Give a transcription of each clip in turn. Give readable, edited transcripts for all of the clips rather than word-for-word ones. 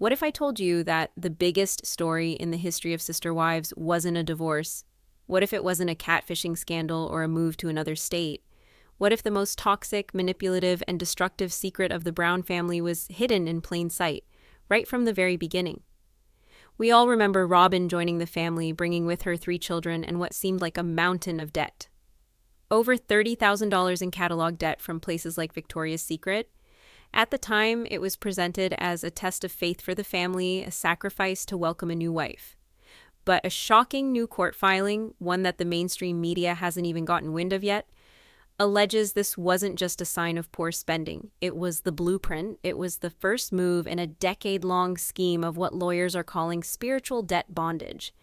What if I told you that the biggest story in the history of sister wives wasn't a divorce? What if it wasn't a catfishing scandal or a move to another state? What if the most toxic, manipulative, and destructive secret of the Brown family was hidden in plain sight, right from the very beginning? We all remember Robyn joining the family, bringing with her 3 children and what seemed like a mountain of debt. Over $30,000 in catalog debt from places like Victoria's Secret. At the time, it was presented as a test of faith for the family, a sacrifice to welcome a new wife. But a shocking new court filing, one that the mainstream media hasn't even gotten wind of yet, alleges this wasn't just a sign of poor spending. It was the blueprint. It was the first move in a decade-long scheme of what lawyers are calling spiritual debt bondage,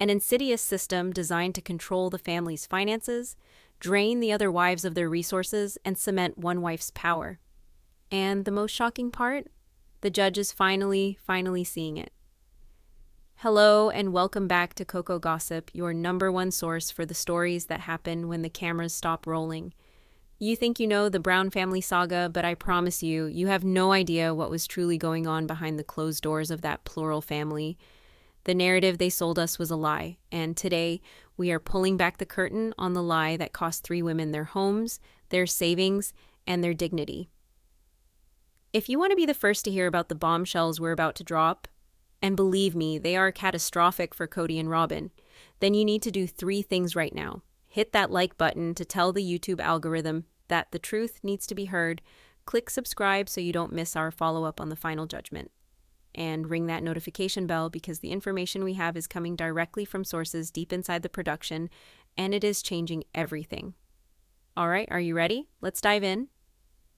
an insidious system designed to control the family's finances, drain the other wives of their resources, and cement one wife's power. And the most shocking part? The judge is finally seeing it. Hello and welcome back to COCO Gossip, your #1 source for the stories that happen when the cameras stop rolling. You think you know the Brown family saga, but I promise you, you have no idea what was truly going on behind the closed doors of that plural family. The narrative they sold us was a lie, and today we are pulling back the curtain on the lie that cost 3 women their homes, their savings, and their dignity. If you want to be the first to hear about the bombshells we're about to drop, and believe me, they are catastrophic for Kody and Robyn, then you need to do 3 things right now. Hit that like button to tell the YouTube algorithm that the truth needs to be heard. Click subscribe so you don't miss our follow-up on the final judgment. And ring that notification bell because the information we have is coming directly from sources deep inside the production, and it is changing everything. All right, are you ready? Let's dive in.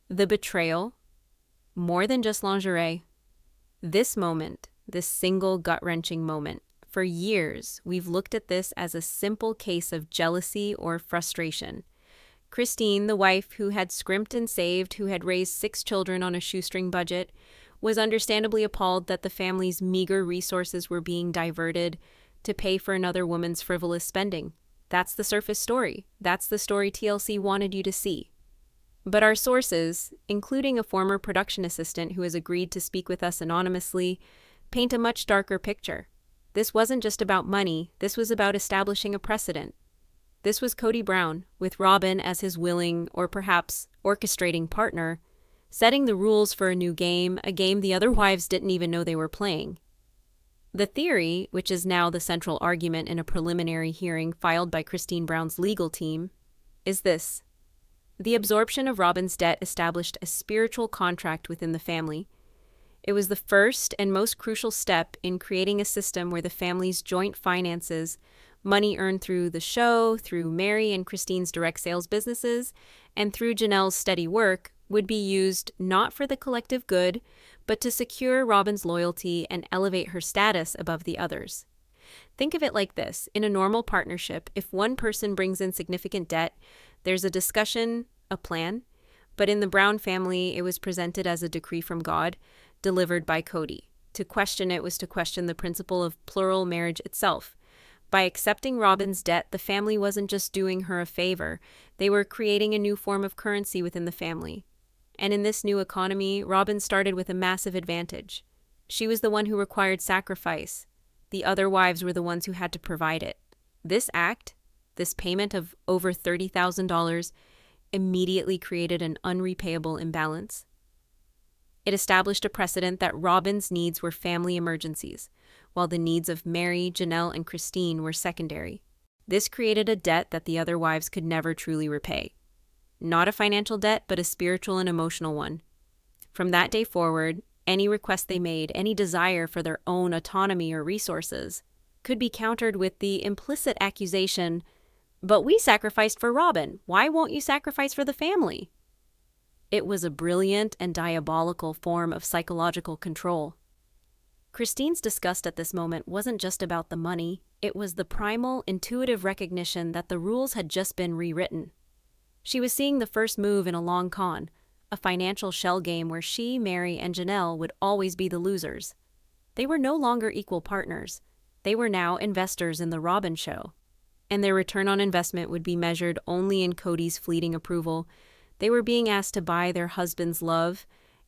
The betrayal. More than just lingerie. This moment, this single gut-wrenching moment, for years, we've looked at this as a simple case of jealousy or frustration. Christine, the wife who had scrimped and saved, who had raised 6 children on a shoestring budget, was understandably appalled that the family's meager resources were being diverted to pay for another woman's frivolous spending. That's the surface story. That's the story TLC wanted you to see. But our sources, including a former production assistant who has agreed to speak with us anonymously, paint a much darker picture. This wasn't just about money, this was about establishing a precedent. This was Kody Brown, with Robyn as his willing, or perhaps orchestrating partner, setting the rules for a new game, a game the other wives didn't even know they were playing. The theory, which is now the central argument in a preliminary hearing filed by Christine Brown's legal team, is this. The absorption of Robyn's debt established a spiritual contract within the family. It was the first and most crucial step in creating a system where the family's joint finances, money earned through the show, through Mary and Christine's direct sales businesses, and through Janelle's steady work, would be used not for the collective good, but to secure Robyn's loyalty and elevate her status above the others. Think of it like this. In a normal partnership, if one person brings in significant debt, there's a discussion, a plan, but in the Brown family, it was presented as a decree from God, delivered by Kody. To question it was to question the principle of plural marriage itself. By accepting Robyn's debt, the family wasn't just doing her a favor, they were creating a new form of currency within the family. And in this new economy, Robyn started with a massive advantage. She was the one who required sacrifice. The other wives were the ones who had to provide it. This act, this payment of over $30,000, immediately created an unrepayable imbalance. It established a precedent that Robyn's needs were family emergencies, while the needs of Mary, Janelle, and Christine were secondary. This created a debt that the other wives could never truly repay. Not a financial debt, but a spiritual and emotional one. From that day forward, any request they made, any desire for their own autonomy or resources, could be countered with the implicit accusation, "But we sacrificed for Robyn. Why won't you sacrifice for the family?" It was a brilliant and diabolical form of psychological control. Christine's disgust at this moment wasn't just about the money, it was the primal, intuitive recognition that the rules had just been rewritten. She was seeing the first move in a long con, a financial shell game where she, Mary, and Janelle would always be the losers. They were no longer equal partners. They were now investors in the Robyn show. And their return on investment would be measured only in Kody's fleeting approval. They were being asked to buy their husband's love,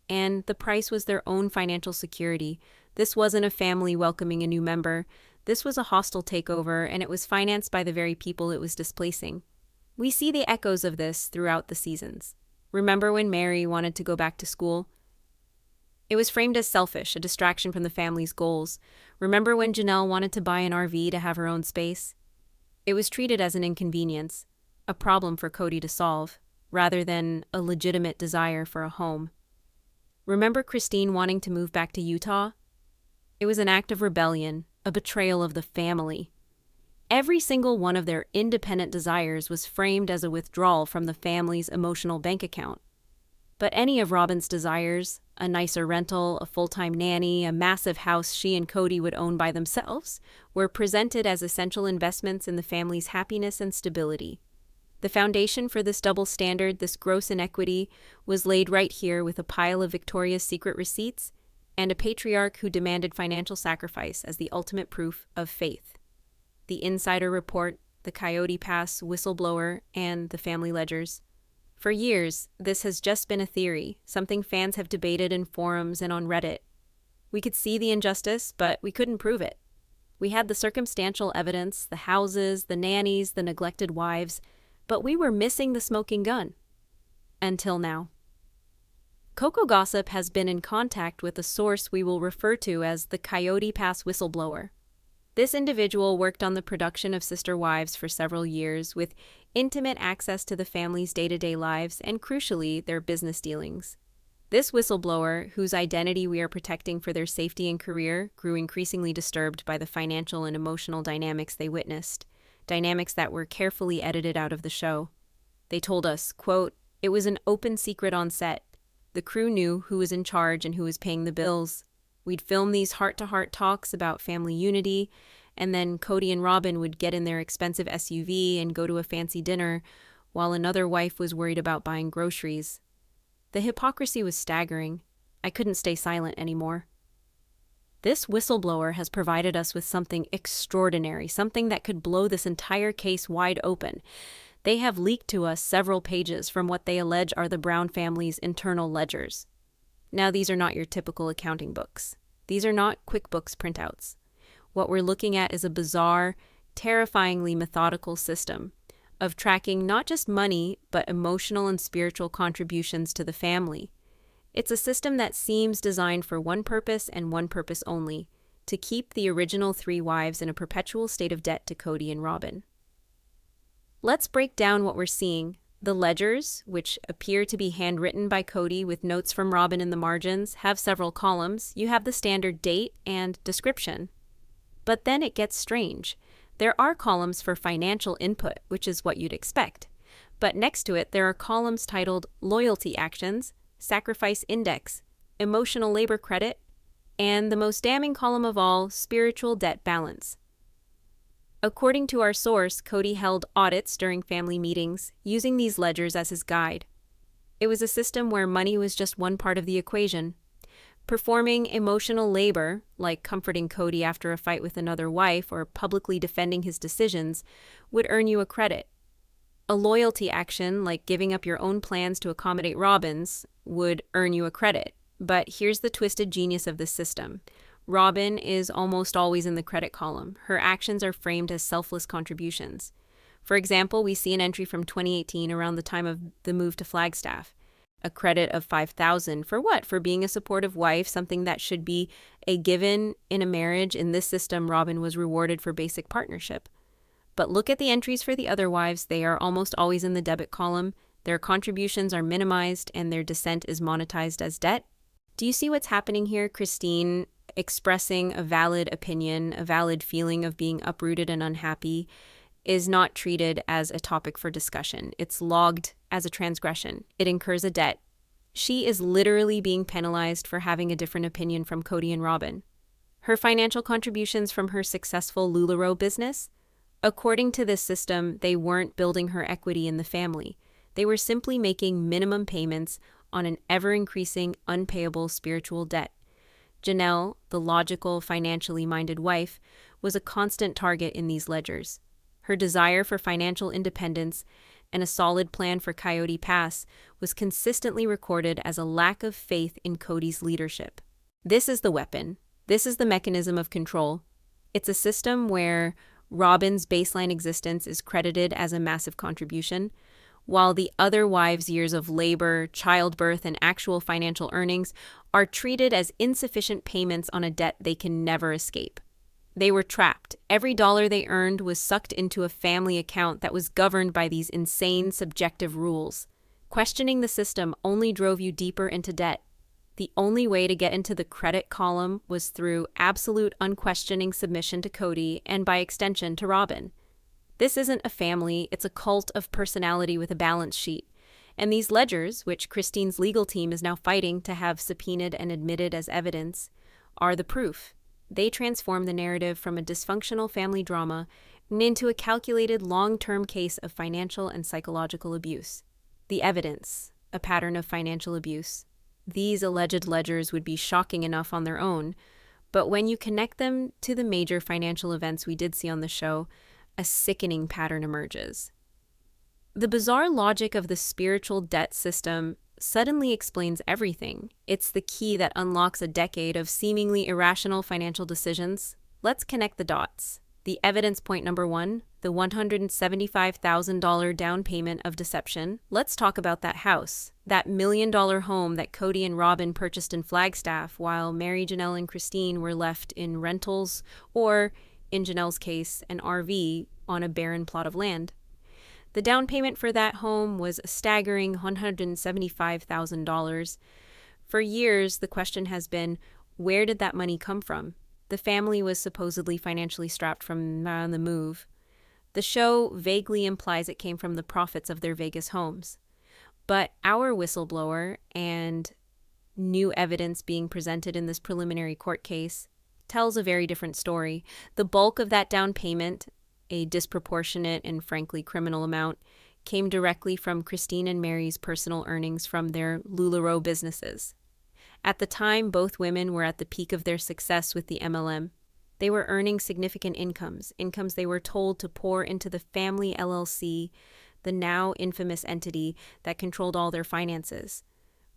and the price was their own financial security, This wasn't a family welcoming a new member. This was a hostile takeover, and it was financed by the very people it was displacing. We see the echoes of this throughout the seasons. Remember when Mary wanted to go back to school? It was framed as selfish, a distraction from the family's goals. Remember when Janelle wanted to buy an RV to have her own space? It was treated as an inconvenience, a problem for Kody to solve, rather than a legitimate desire for a home. Remember Christine wanting to move back to Utah? It was an act of rebellion, a betrayal of the family. Every single one of their independent desires was framed as a withdrawal from the family's emotional bank account. But any of Robyn's desires, a nicer rental, a full-time nanny, a massive house she and Kody would own by themselves, were presented as essential investments in the family's happiness and stability. The foundation for this double standard, this gross inequity, was laid right here with a pile of Victoria's Secret receipts and a patriarch who demanded financial sacrifice as the ultimate proof of faith. The insider report, the Coyote Pass whistleblower, and the family ledgers. For years, this has just been a theory, something fans have debated in forums and on Reddit. We could see the injustice, but we couldn't prove it. We had the circumstantial evidence, the houses, the nannies, the neglected wives, but we were missing the smoking gun. Until now. COCO Gossip has been in contact with a source we will refer to as the Coyote Pass whistleblower. This individual worked on the production of Sister Wives for several years with intimate access to the family's day-to-day lives and, crucially, their business dealings. This whistleblower, whose identity we are protecting for their safety and career, grew increasingly disturbed by the financial and emotional dynamics they witnessed, dynamics that were carefully edited out of the show. They told us, quote, "It was an open secret on set. The crew knew who was in charge and who was paying the bills. We'd film these heart-to-heart talks about family unity, and then Kody and Robyn would get in their expensive SUV and go to a fancy dinner, while another wife was worried about buying groceries. The hypocrisy was staggering. I couldn't stay silent anymore." This whistleblower has provided us with something extraordinary, something that could blow this entire case wide open. They have leaked to us several pages from what they allege are the Brown family's internal ledgers. Now, these are not your typical accounting books. These are not QuickBooks printouts. What we're looking at is a bizarre, terrifyingly methodical system of tracking not just money, but emotional and spiritual contributions to the family. It's a system that seems designed for one purpose and one purpose only, to keep the original 3 wives in a perpetual state of debt to Kody and Robyn. Let's break down what we're seeing. The ledgers, which appear to be handwritten by Kody with notes from Robyn in the margins, have several columns. You have the standard date and description. But then it gets strange. There are columns for financial input, which is what you'd expect. But next to it, there are columns titled Loyalty Actions, Sacrifice Index, Emotional Labor Credit, and the most damning column of all, Spiritual Debt Balance. According to our source, Kody held audits during family meetings, using these ledgers as his guide. It was a system where money was just one part of the equation. Performing emotional labor, like comforting Kody after a fight with another wife or publicly defending his decisions, would earn you a credit. A loyalty action, like giving up your own plans to accommodate Robyn's, would earn you a credit. But here's the twisted genius of this system. Robyn is almost always in the credit column. Her actions are framed as selfless contributions. For example, we see an entry from 2018 around the time of the move to Flagstaff. A credit of $5,000 for what? For being a supportive wife, something that should be a given in a marriage. In this system, Robyn was rewarded for basic partnership. But look at the entries for the other wives. They are almost always in the debit column. Their contributions are minimized and their descent is monetized as debt. Do you see what's happening here? Christine expressing a valid opinion, a valid feeling of being uprooted and unhappy, is not treated as a topic for discussion. It's logged as a transgression. It incurs a debt. She is literally being penalized for having a different opinion from Kody and Robyn. Her financial contributions from her successful LuLaRoe business? According to this system, they weren't building her equity in the family. They were simply making minimum payments on an ever-increasing, unpayable spiritual debt. Janelle, the logical, financially minded wife, was a constant target in these ledgers. Her desire for financial independence and a solid plan for Coyote Pass was consistently recorded as a lack of faith in Kody's leadership. This is the weapon. This is the mechanism of control. It's a system where Robyn's baseline existence is credited as a massive contribution, while the other wives' years of labor, childbirth, and actual financial earnings are treated as insufficient payments on a debt they can never escape. They were trapped. Every dollar they earned was sucked into a family account that was governed by these insane subjective rules. Questioning the system only drove you deeper into debt. The only way to get into the credit column was through absolute unquestioning submission to Kody and by extension to Robyn. This isn't a family, it's a cult of personality with a balance sheet. And these ledgers, which Christine's legal team is now fighting to have subpoenaed and admitted as evidence, are the proof. They transform the narrative from a dysfunctional family drama into a calculated long-term case of financial and psychological abuse. The evidence, a pattern of financial abuse. These alleged ledgers would be shocking enough on their own, but when you connect them to the major financial events we did see on the show, a sickening pattern emerges. The bizarre logic of the spiritual debt system suddenly explains everything. It's the key that unlocks a decade of seemingly irrational financial decisions. Let's connect the dots. The evidence point number 1, the $175,000 down payment of deception. Let's talk about that house, that $1 million home that Kody and Robyn purchased in Flagstaff while Mary, Janelle, and Christine were left in rentals or, in Janelle's case, an RV on a barren plot of land. The down payment for that home was a staggering $175,000. For years, the question has been, where did that money come from? The family was supposedly financially strapped from the move. The show vaguely implies it came from the profits of their Vegas homes. But our whistleblower and new evidence being presented in this preliminary court case tells a very different story. The bulk of that down payment, a disproportionate and frankly criminal amount, came directly from Christine and Mary's personal earnings from their LuLaRoe businesses. At the time, both women were at the peak of their success with the MLM. They were earning significant incomes they were told to pour into the family LLC, the now infamous entity that controlled all their finances.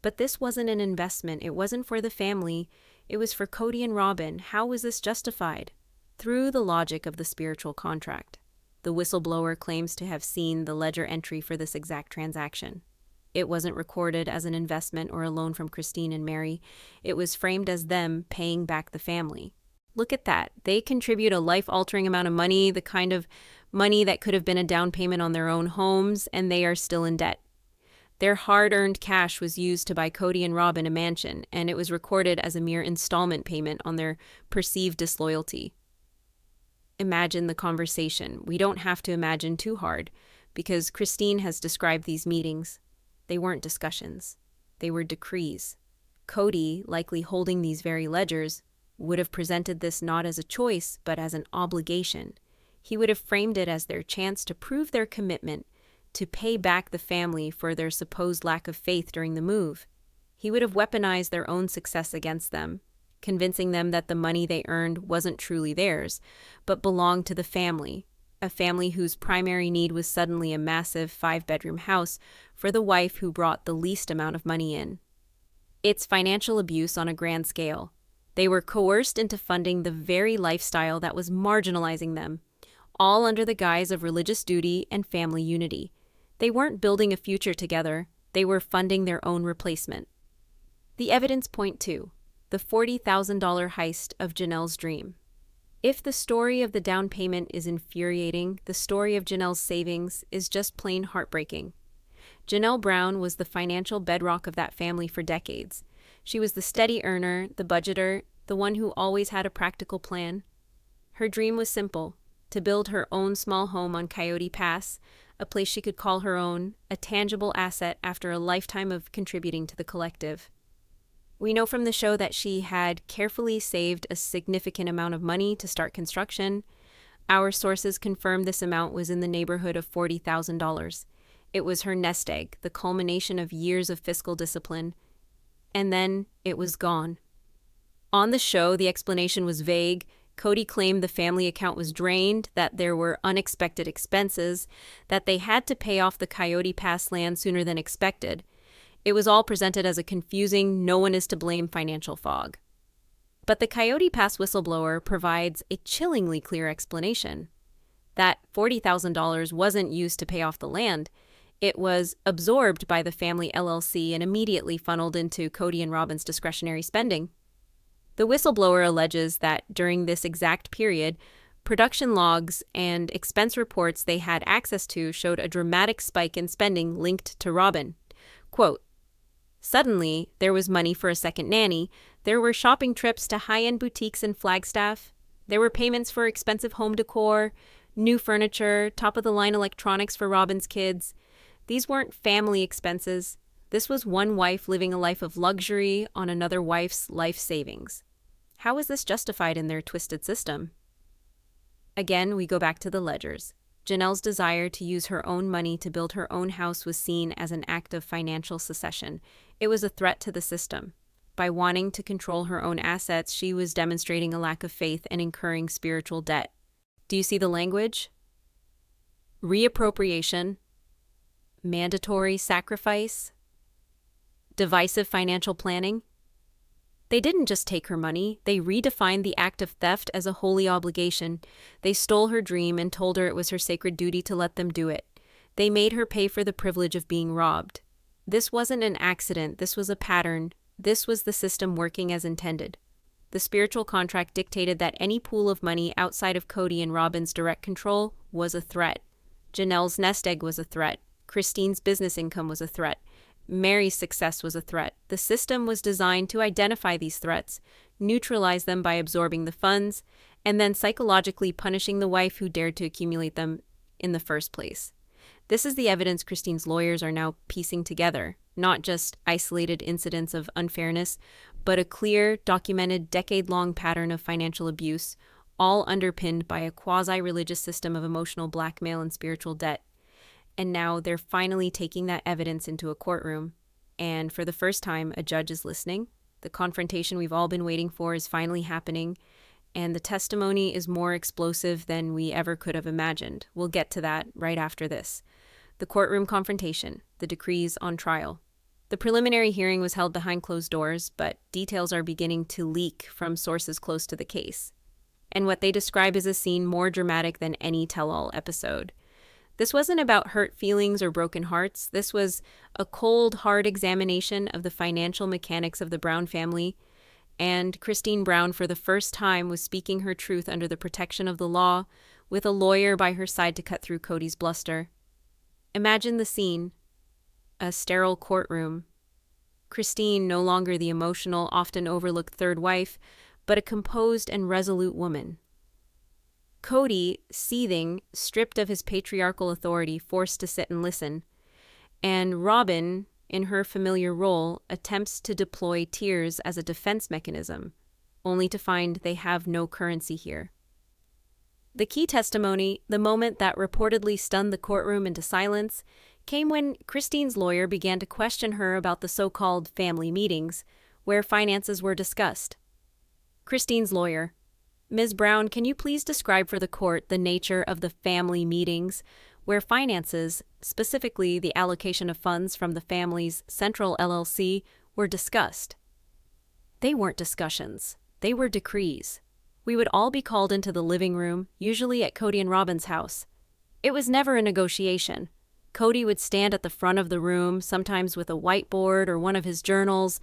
But this wasn't an investment. It wasn't for the family. It was for Kody and Robyn. How was this justified? Through the logic of the spiritual contract. The whistleblower claims to have seen the ledger entry for this exact transaction. It wasn't recorded as an investment or a loan from Christine and Mary. It was framed as them paying back the family. Look at that. They contribute a life-altering amount of money, the kind of money that could have been a down payment on their own homes, and they are still in debt. Their hard-earned cash was used to buy Kody and Robyn a mansion, and it was recorded as a mere installment payment on their perceived disloyalty. Imagine the conversation. We don't have to imagine too hard, because Christine has described these meetings. They weren't discussions. They were decrees. Kody, likely holding these very ledgers, would have presented this not as a choice, but as an obligation. He would have framed it as their chance to prove their commitment, to pay back the family for their supposed lack of faith during the move. He would have weaponized their own success against them, convincing them that the money they earned wasn't truly theirs, but belonged to the family, a family whose primary need was suddenly a massive 5-bedroom house for the wife who brought the least amount of money in. It's financial abuse on a grand scale. They were coerced into funding the very lifestyle that was marginalizing them, all under the guise of religious duty and family unity. They weren't building a future together, they were funding their own replacement. The evidence point 2, the $40,000 heist of Janelle's dream. If the story of the down payment is infuriating, the story of Janelle's savings is just plain heartbreaking. Janelle Brown was the financial bedrock of that family for decades. She was the steady earner, the budgeter, the one who always had a practical plan. Her dream was simple, to build her own small home on Coyote Pass, a place she could call her own, a tangible asset after a lifetime of contributing to the collective. We know from the show that she had carefully saved a significant amount of money to start construction. Our sources confirmed this amount was in the neighborhood of $40,000. It was her nest egg, the culmination of years of fiscal discipline. And then it was gone. On the show, the explanation was vague. Kody claimed the family account was drained, that there were unexpected expenses, that they had to pay off the Coyote Pass land sooner than expected. It was all presented as a confusing, no one is to blame financial fog. But the Coyote Pass whistleblower provides a chillingly clear explanation. That $40,000 wasn't used to pay off the land. It was absorbed by the family LLC and immediately funneled into Kody and Robyn's discretionary spending. The whistleblower alleges that during this exact period, production logs and expense reports they had access to showed a dramatic spike in spending linked to Robyn. Quote, "Suddenly, there was money for a second nanny. There were shopping trips to high-end boutiques in Flagstaff. There were payments for expensive home decor, new furniture, top-of-the-line electronics for Robyn's kids. These weren't family expenses. This was one wife living a life of luxury on another wife's life savings. How is this justified in their twisted system?" Again, we go back to the ledgers. Janelle's desire to use her own money to build her own house was seen as an act of financial secession. It was a threat to the system. By wanting to control her own assets, she was demonstrating a lack of faith and incurring spiritual debt. Do you see the language? Reappropriation, mandatory sacrifice, divisive financial planning. They didn't just take her money, they redefined the act of theft as a holy obligation. They stole her dream and told her it was her sacred duty to let them do it. They made her pay for the privilege of being robbed. This wasn't an accident, this was a pattern. This was the system working as intended. The spiritual contract dictated that any pool of money outside of Kody and Robyn's direct control was a threat. Janelle's nest egg was a threat. Christine's business income was a threat. Mary's success was a threat. The system was designed to identify these threats, neutralize them by absorbing the funds, and then psychologically punishing the wife who dared to accumulate them in the first place. This is the evidence Christine's lawyers are now piecing together, not just isolated incidents of unfairness, but a clear, documented, decade-long pattern of financial abuse, all underpinned by a quasi-religious system of emotional blackmail and spiritual debt. And now they're finally taking that evidence into a courtroom. And for the first time, a judge is listening. The confrontation we've all been waiting for is finally happening. And the testimony is more explosive than we ever could have imagined. We'll get to that right after this. The courtroom confrontation, the decrees on trial. The preliminary hearing was held behind closed doors, but details are beginning to leak from sources close to the case. And what they describe is a scene more dramatic than any tell-all episode. This wasn't about hurt feelings or broken hearts. This was a cold, hard examination of the financial mechanics of the Brown family. And Christine Brown, for the first time, was speaking her truth under the protection of the law, with a lawyer by her side to cut through Kody's bluster. Imagine the scene. A sterile courtroom. Christine, no longer the emotional, often overlooked third wife, but a composed and resolute woman. Kody, seething, stripped of his patriarchal authority, forced to sit and listen. And Robyn, in her familiar role, attempts to deploy tears as a defense mechanism, only to find they have no currency here. The key testimony, the moment that reportedly stunned the courtroom into silence, came when Christine's lawyer began to question her about the so-called family meetings, where finances were discussed. Christine's lawyer: "Ms. Brown, can you please describe for the court the nature of the family meetings where finances, specifically the allocation of funds from the family's central LLC, were discussed?" They weren't discussions. They were decrees. We would all be called into the living room, usually at Kody and Robyn's house. It was never a negotiation. Kody would stand at the front of the room, sometimes with a whiteboard or one of his journals,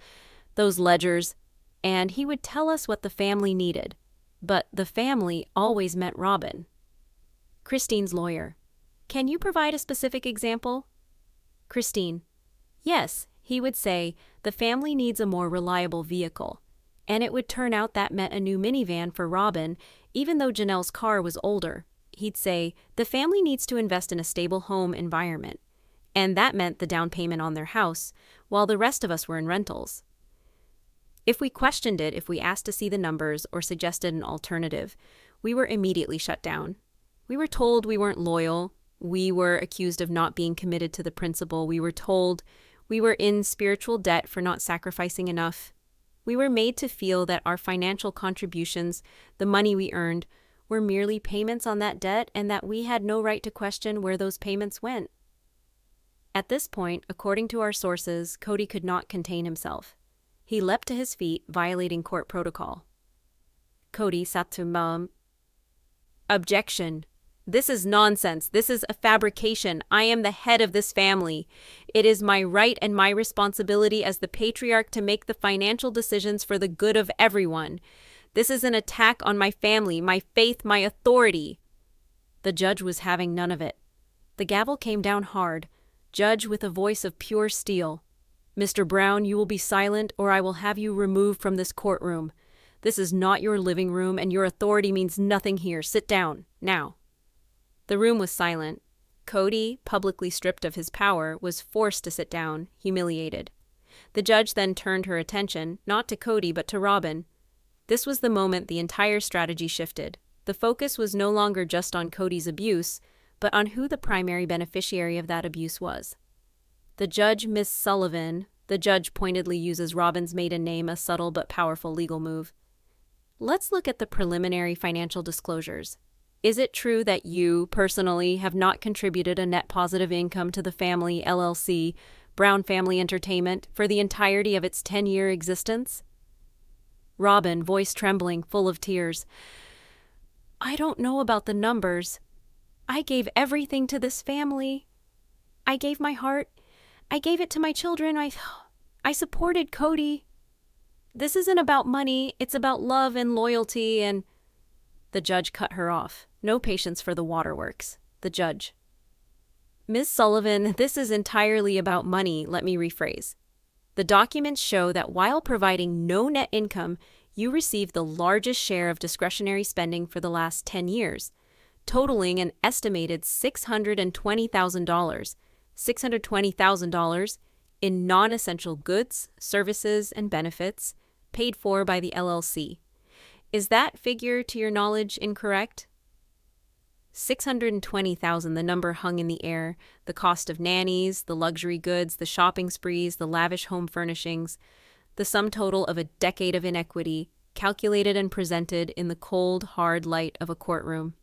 those ledgers, and he would tell us what the family needed. But the family always meant Robyn. Christine's lawyer: "Can you provide a specific example?" Christine: "Yes," he would say, "the family needs a more reliable vehicle." And it would turn out that meant a new minivan for Robyn, even though Janelle's car was older. He'd say, "The family needs to invest in a stable home environment." And that meant the down payment on their house, while the rest of us were in rentals. If we questioned it, if we asked to see the numbers or suggested an alternative, we were immediately shut down. We were told we weren't loyal. We were accused of not being committed to the principle. We were told we were in spiritual debt for not sacrificing enough. We were made to feel that our financial contributions, the money we earned, were merely payments on that debt and that we had no right to question where those payments went. At this point, according to our sources, Kody could not contain himself. He leapt to his feet, violating court protocol. Kody sat to mom. Objection. This is nonsense. This is a fabrication. I am the head of this family. It is my right and my responsibility as the patriarch to make the financial decisions for the good of everyone. This is an attack on my family, my faith, my authority. The judge was having none of it. The gavel came down hard. Judge with a voice of pure steel. Mr. Brown, you will be silent or I will have you removed from this courtroom. This is not your living room and your authority means nothing here. Sit down, now. The room was silent. Kody, publicly stripped of his power, was forced to sit down, humiliated. The judge then turned her attention, not to Kody but to Robyn. This was the moment the entire strategy shifted. The focus was no longer just on Kody's abuse, but on who the primary beneficiary of that abuse was. The judge, Miss Sullivan, the judge pointedly uses Robyn's maiden name, a subtle but powerful legal move. Let's look at the preliminary financial disclosures. Is it true that you, personally, have not contributed a net positive income to the family LLC, Brown Family Entertainment, for the entirety of its 10-year existence? Robyn, voice trembling, full of tears. I don't know about the numbers. I gave everything to this family. I gave my heart. I gave it to my children. I supported Kody. This isn't about money. It's about love and loyalty and... The judge cut her off. No patience for the waterworks. The judge. Ms. Sullivan, this is entirely about money, let me rephrase. The documents show that while providing no net income, you received the largest share of discretionary spending for the last 10 years, totaling an estimated $620,000. $620,000 in non-essential goods, services, and benefits paid for by the LLC. Is that figure, to your knowledge, incorrect? $620,000, the number hung in the air, the cost of nannies, the luxury goods, the shopping sprees, the lavish home furnishings, the sum total of a decade of inequity, calculated and presented in the cold, hard light of a courtroom.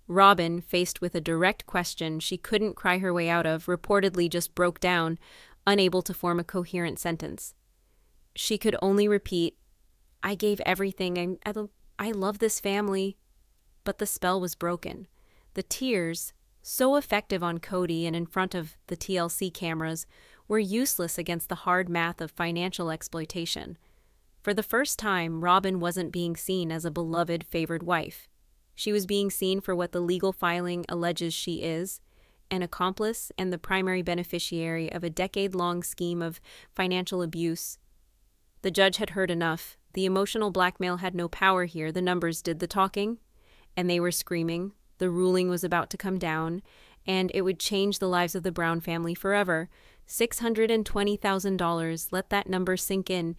Robyn, faced with a direct question she couldn't cry her way out of, reportedly just broke down, unable to form a coherent sentence. She could only repeat, I gave everything. I love this family. But the spell was broken. The tears, so effective on Kody and in front of the TLC cameras, were useless against the hard math of financial exploitation. For the first time, Robyn wasn't being seen as a beloved, favored wife. She was being seen for what the legal filing alleges she is, an accomplice and the primary beneficiary of a decade-long scheme of financial abuse. The judge had heard enough. The emotional blackmail had no power here. The numbers did the talking, and they were screaming. The ruling was about to come down, and it would change the lives of the Brown family forever. $620,000, let that number sink in.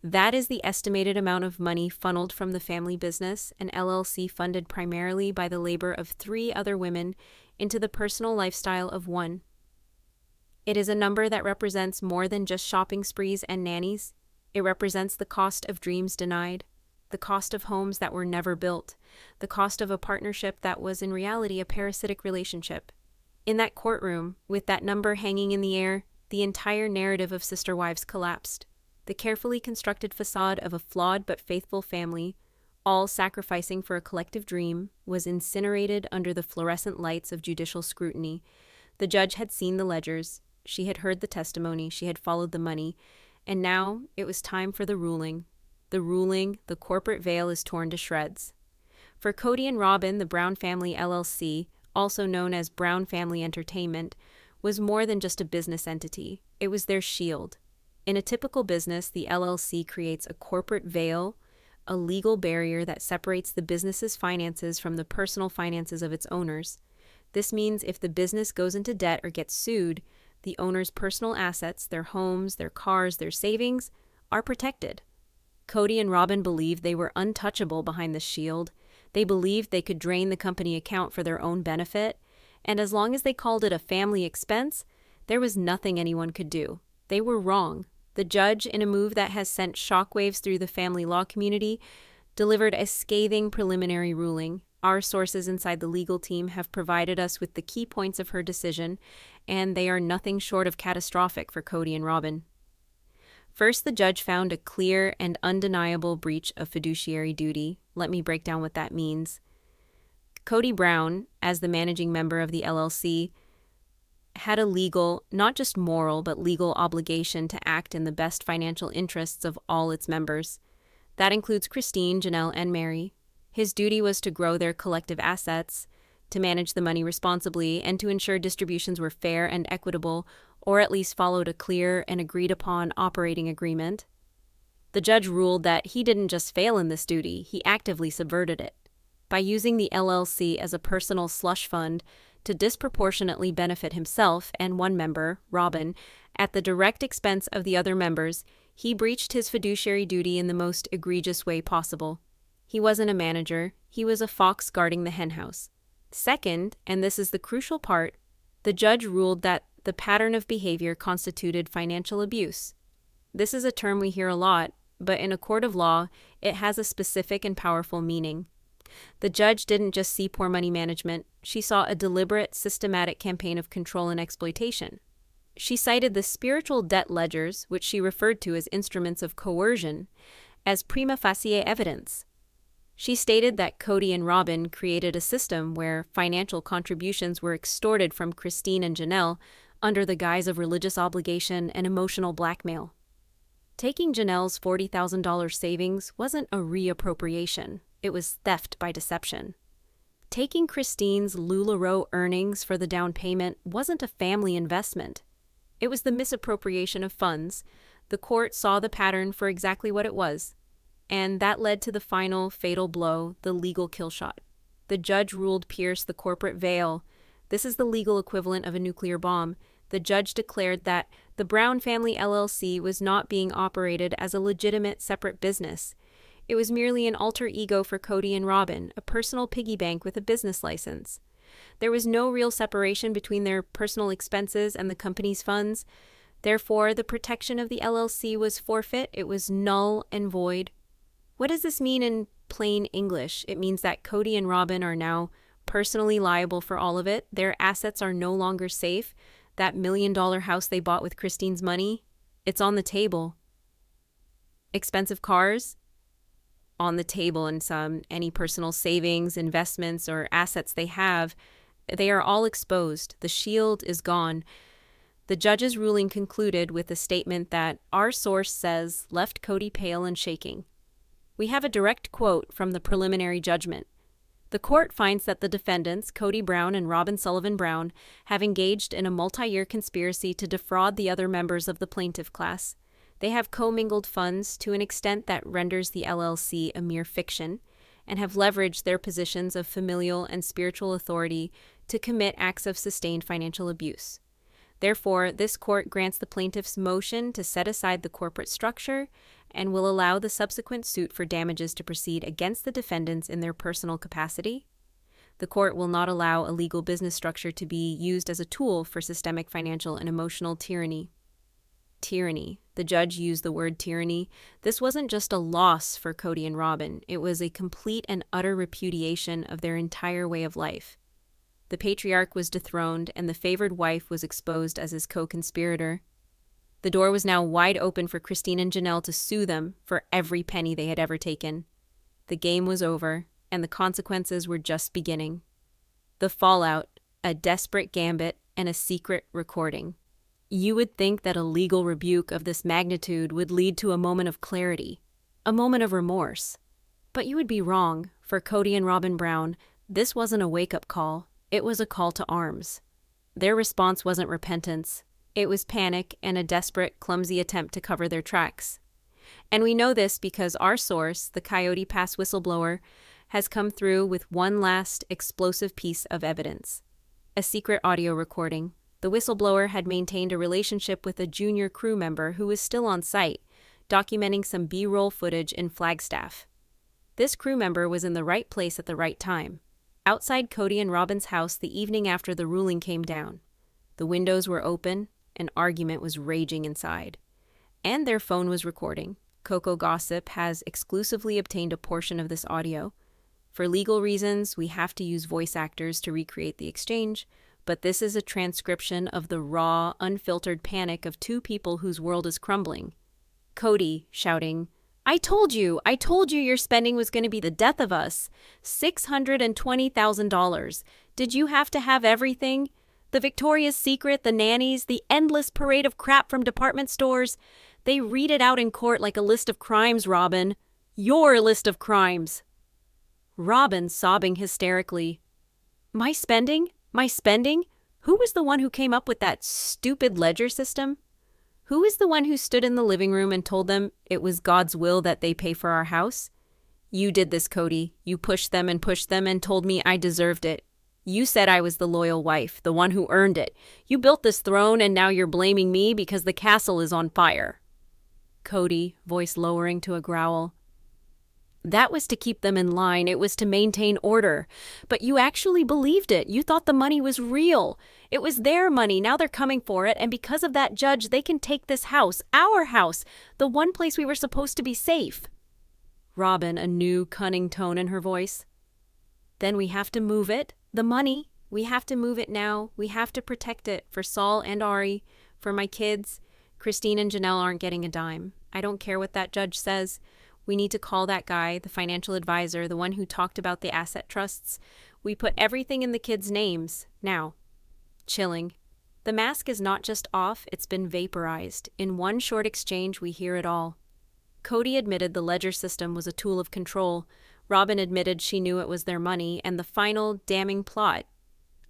That is the estimated amount of money funneled from the family business, an LLC funded primarily by the labor of 3 other women, into the personal lifestyle of one. It is a number that represents more than just shopping sprees and nannies. It represents the cost of dreams denied, the cost of homes that were never built, the cost of a partnership that was in reality a parasitic relationship. In that courtroom, with that number hanging in the air, the entire narrative of Sister Wives collapsed. The carefully constructed facade of a flawed but faithful family, all sacrificing for a collective dream, was incinerated under the fluorescent lights of judicial scrutiny. The judge had seen the ledgers, she had heard the testimony, she had followed the money, and now it was time for the ruling. The ruling, the corporate veil is torn to shreds. For Kody and Robyn, the Brown Family LLC, also known as Brown Family Entertainment, was more than just a business entity. It was their shield. In a typical business, the LLC creates a corporate veil, a legal barrier that separates the business's finances from the personal finances of its owners. This means if the business goes into debt or gets sued, the owner's personal assets, their homes, their cars, their savings, are protected. Kody and Robyn believed they were untouchable behind the shield. They believed they could drain the company account for their own benefit, and as long as they called it a family expense, there was nothing anyone could do. They were wrong. The judge, in a move that has sent shockwaves through the family law community, delivered a scathing preliminary ruling. Our sources inside the legal team have provided us with the key points of her decision, and they are nothing short of catastrophic for Kody and Robyn. First, the judge found a clear and undeniable breach of fiduciary duty. Let me break down what that means. Kody Brown, as the managing member of the LLC, had a legal, not just moral, but legal obligation to act in the best financial interests of all its members. That includes Christine, Janelle, and Mary. His duty was to grow their collective assets, to manage the money responsibly, and to ensure distributions were fair and equitable, or at least followed a clear and agreed-upon operating agreement. The judge ruled that he didn't just fail in this duty, he actively subverted it. By using the LLC as a personal slush fund to disproportionately benefit himself and one member, Robyn, at the direct expense of the other members, he breached his fiduciary duty in the most egregious way possible. He wasn't a manager, he was a fox guarding the henhouse. Second, and this is the crucial part, the judge ruled that the pattern of behavior constituted financial abuse. This is a term we hear a lot, but in a court of law, it has a specific and powerful meaning. The judge didn't just see poor money management, she saw a deliberate, systematic campaign of control and exploitation. She cited the spiritual debt ledgers, which she referred to as instruments of coercion, as prima facie evidence. She stated that Kody and Robyn created a system where financial contributions were extorted from Christine and Janelle under the guise of religious obligation and emotional blackmail. Taking Janelle's $40,000 savings wasn't a reappropriation, it was theft by deception. Taking Christine's LuLaRoe earnings for the down payment wasn't a family investment. It was the misappropriation of funds. The court saw the pattern for exactly what it was. And that led to the final fatal blow, the legal kill shot. The judge ruled pierce the corporate veil. This is the legal equivalent of a nuclear bomb. The judge declared that the Brown Family LLC was not being operated as a legitimate separate business. It was merely an alter ego for Kody and Robyn, a personal piggy bank with a business license. There was no real separation between their personal expenses and the company's funds. Therefore, the protection of the LLC was forfeit. It was null and void. What does this mean in plain English? It means that Kody and Robyn are now personally liable for all of it. Their assets are no longer safe. That $1 million house they bought with Christine's money, it's on the table. Expensive cars? On the table, and any personal savings, investments, or assets they have, they are all exposed. The shield is gone. The judge's ruling concluded with a statement that our source says left Kody pale and shaking. We have a direct quote from the preliminary judgment. The court finds that the defendants, Kody Brown and Robyn Sullivan Brown, have engaged in a multi-year conspiracy to defraud the other members of the plaintiff class. They have commingled funds to an extent that renders the LLC a mere fiction, and have leveraged their positions of familial and spiritual authority to commit acts of sustained financial abuse. Therefore, this court grants the plaintiff's motion to set aside the corporate structure and will allow the subsequent suit for damages to proceed against the defendants in their personal capacity. The court will not allow a legal business structure to be used as a tool for systemic financial and emotional tyranny. Tyranny. The judge used the word tyranny. This wasn't just a loss for Kody and Robyn. It was a complete and utter repudiation of their entire way of life. The patriarch was dethroned, and the favored wife was exposed as his co-conspirator. The door was now wide open for Christine and Janelle to sue them for every penny they had ever taken. The game was over, and the consequences were just beginning. The fallout, a desperate gambit, and a secret recording. You would think that a legal rebuke of this magnitude would lead to a moment of clarity, a moment of remorse. But you would be wrong. For Kody and Robyn Brown, this wasn't a wake-up call. It was a call to arms. Their response wasn't repentance. It was panic and a desperate, clumsy attempt to cover their tracks. And we know this because our source, the Coyote Pass whistleblower, has come through with one last explosive piece of evidence. A secret audio recording. The whistleblower had maintained a relationship with a junior crew member who was still on site, documenting some B-roll footage in Flagstaff. This crew member was in the right place at the right time, outside Kody and Robyn's house the evening after the ruling came down. The windows were open, an argument was raging inside. And their phone was recording. COCO Gossip has exclusively obtained a portion of this audio. For legal reasons, we have to use voice actors to recreate the exchange, but this is a transcription of the raw, unfiltered panic of two people whose world is crumbling. Kody, shouting, I told you your spending was going to be the death of us. $620,000. Did you have to have everything? The Victoria's Secret, the nannies, the endless parade of crap from department stores. They read it out in court like a list of crimes, Robyn. Your list of crimes. Robyn sobbing hysterically. My spending? My spending? Who was the one who came up with that stupid ledger system? Who is the one who stood in the living room and told them it was God's will that they pay for our house? You did this, Kody. You pushed them and told me I deserved it. You said I was the loyal wife, the one who earned it. You built this throne and now you're blaming me because the castle is on fire. Kody, voice lowering to a growl. That was to keep them in line. It was to maintain order. But you actually believed it. You thought the money was real. It was their money. Now they're coming for it. And because of that judge, they can take this house, our house, the one place we were supposed to be safe. Robyn, a new, cunning tone in her voice. Then we have to move it. The money. We have to move it now. We have to protect it for Saul and Ari, for my kids. Christine and Janelle aren't getting a dime. I don't care what that judge says. We need to call that guy, the financial advisor, the one who talked about the asset trusts. We put everything in the kids' names. Now. Chilling. The mask is not just off, it's been vaporized. In one short exchange, we hear it all. Kody admitted the ledger system was a tool of control. Robyn admitted she knew it was their money, and the final damning plot.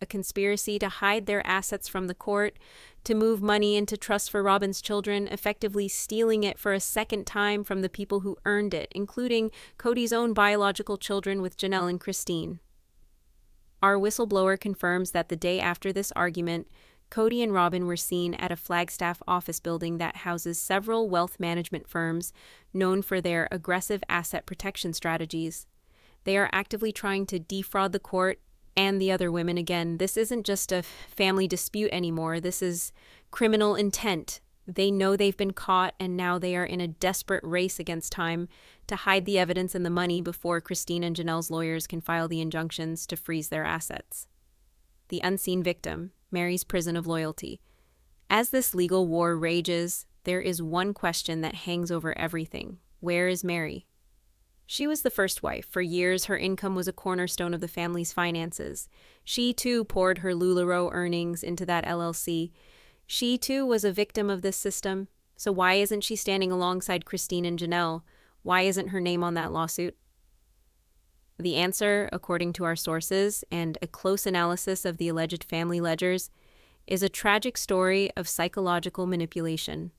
A conspiracy to hide their assets from the court, to move money into trust for Robyn's children, effectively stealing it for a second time from the people who earned it, including Kody's own biological children with Janelle and Christine. Our whistleblower confirms that the day after this argument, Kody and Robyn were seen at a Flagstaff office building that houses several wealth management firms known for their aggressive asset protection strategies. They are actively trying to defraud the court and the other women. Again, this isn't just a family dispute anymore. This is criminal intent. They know they've been caught, and now they are in a desperate race against time to hide the evidence and the money before Christine and Janelle's lawyers can file the injunctions to freeze their assets. The unseen victim, Mary's prison of loyalty. As this legal war rages, there is one question that hangs over everything. Where is Mary? She was the first wife. For years, her income was a cornerstone of the family's finances. She, too, poured her LuLaRoe earnings into that LLC. She, too, was a victim of this system. So why isn't she standing alongside Christine and Janelle? Why isn't her name on that lawsuit? The answer, according to our sources and a close analysis of the alleged family ledgers, is a tragic story of psychological manipulation.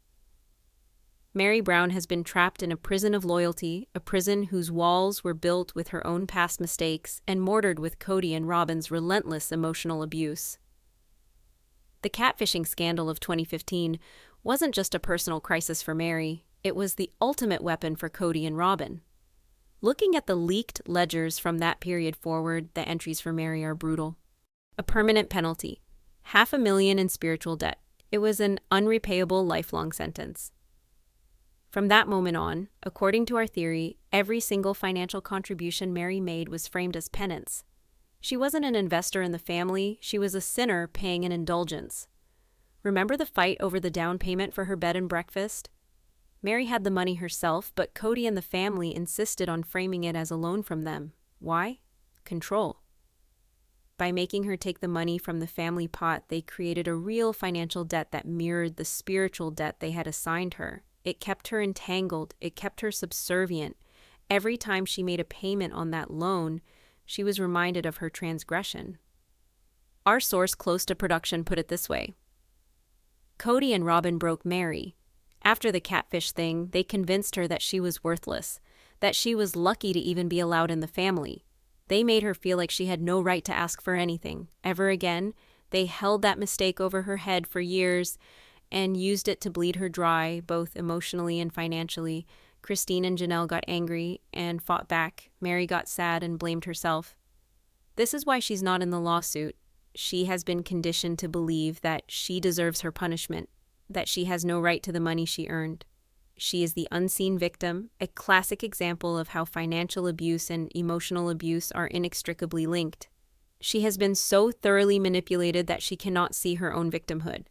Mary Brown has been trapped in a prison of loyalty, a prison whose walls were built with her own past mistakes and mortared with Kody and Robyn's relentless emotional abuse. The catfishing scandal of 2015 wasn't just a personal crisis for Mary, it was the ultimate weapon for Kody and Robyn. Looking at the leaked ledgers from that period forward, the entries for Mary are brutal. A permanent penalty, $500,000 in spiritual debt. It was an unrepayable lifelong sentence. From that moment on, according to our theory, every single financial contribution Mary made was framed as penance. She wasn't an investor in the family, she was a sinner paying an indulgence. Remember the fight over the down payment for her bed and breakfast? Mary had the money herself, but Kody and the family insisted on framing it as a loan from them. Why? Control. By making her take the money from the family pot, they created a real financial debt that mirrored the spiritual debt they had assigned her. It kept her entangled. It kept her subservient. Every time she made a payment on that loan, she was reminded of her transgression. Our source close to production put it this way. Kody and Robyn broke Mary. After the catfish thing, they convinced her that she was worthless, that she was lucky to even be allowed in the family. They made her feel like she had no right to ask for anything. Ever again, they held that mistake over her head for years and used it to bleed her dry, both emotionally and financially. Christine and Janelle got angry and fought back. Mary got sad and blamed herself. This is why she's not in the lawsuit. She has been conditioned to believe that she deserves her punishment, that she has no right to the money she earned. She is the unseen victim, a classic example of how financial abuse and emotional abuse are inextricably linked. She has been so thoroughly manipulated that she cannot see her own victimhood.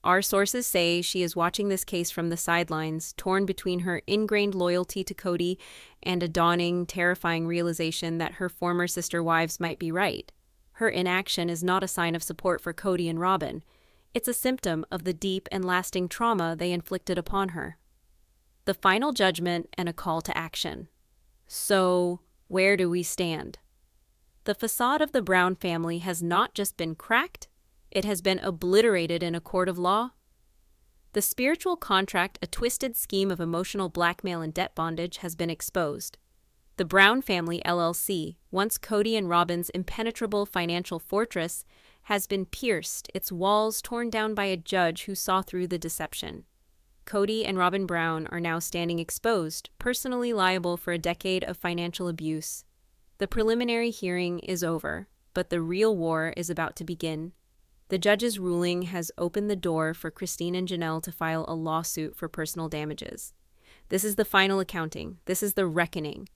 Our sources say she is watching this case from the sidelines, torn between her ingrained loyalty to Kody and a dawning, terrifying realization that her former sister wives might be right. Her inaction is not a sign of support for Kody and Robyn. It's a symptom of the deep and lasting trauma they inflicted upon her. The final judgment and a call to action. So, where do we stand? The facade of the Brown family has not just been cracked, it has been obliterated in a court of law. The spiritual contract, a twisted scheme of emotional blackmail and debt bondage, has been exposed. The Brown family LLC, once Kody and Robyn's impenetrable financial fortress, has been pierced, its walls torn down by a judge who saw through the deception. Kody and Robyn Brown are now standing exposed, personally liable for a decade of financial abuse. The preliminary hearing is over, but the real war is about to begin. The judge's ruling has opened the door for Christine and Janelle to file a lawsuit for personal damages. This is the final accounting. This is the reckoning.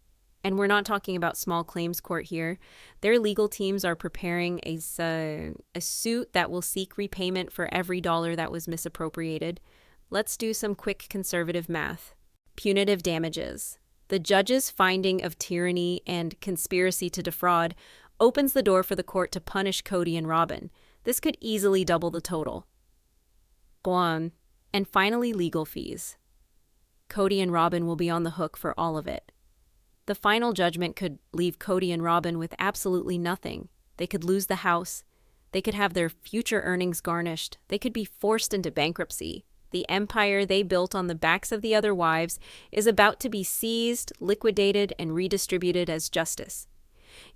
And we're not talking about small claims court here. Their legal teams are preparing a suit that will seek repayment for every dollar that was misappropriated. Let's do some quick conservative math. Punitive damages. The judge's finding of tyranny and conspiracy to defraud opens the door for the court to punish Kody and Robyn. This could easily double the total. Go on. And finally, legal fees. Kody and Robyn will be on the hook for all of it. The final judgment could leave Kody and Robyn with absolutely nothing. They could lose the house. They could have their future earnings garnished. They could be forced into bankruptcy. The empire they built on the backs of the other wives is about to be seized, liquidated, and redistributed as justice.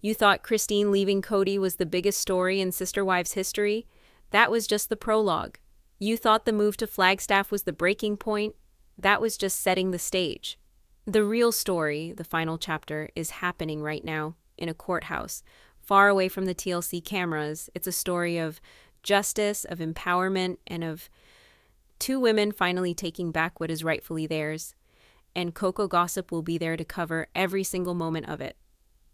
You thought Christine leaving Kody was the biggest story in Sister Wives history? That was just the prologue. You thought the move to Flagstaff was the breaking point? That was just setting the stage. The real story, the final chapter, is happening right now in a courthouse, far away from the TLC cameras. It's a story of justice, of empowerment, and of two women finally taking back what is rightfully theirs. And COCO Gossip will be there to cover every single moment of it.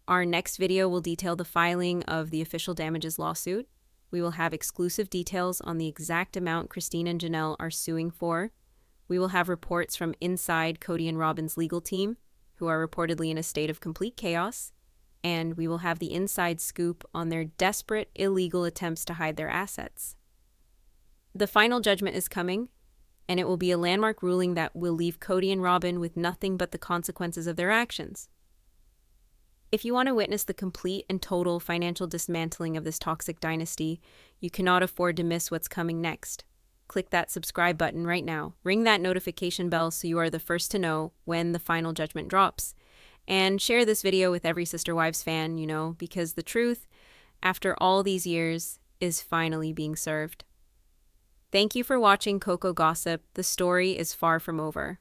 Our next video will detail the filing of the official damages lawsuit. We will have exclusive details on the exact amount Christine and Janelle are suing for. We will have reports from inside Kody and Robyn's legal team, who are reportedly in a state of complete chaos. And we will have the inside scoop on their desperate, illegal attempts to hide their assets. The final judgment is coming, and it will be a landmark ruling that will leave Kody and Robyn with nothing but the consequences of their actions. If you want to witness the complete and total financial dismantling of this toxic dynasty, you cannot afford to miss what's coming next. Click that subscribe button right now. Ring that notification bell so you are the first to know when the final judgment drops. And share this video with every Sister Wives fan, because the truth, after all these years, is finally being served. Thank you for watching COCO Gossip. The story is far from over.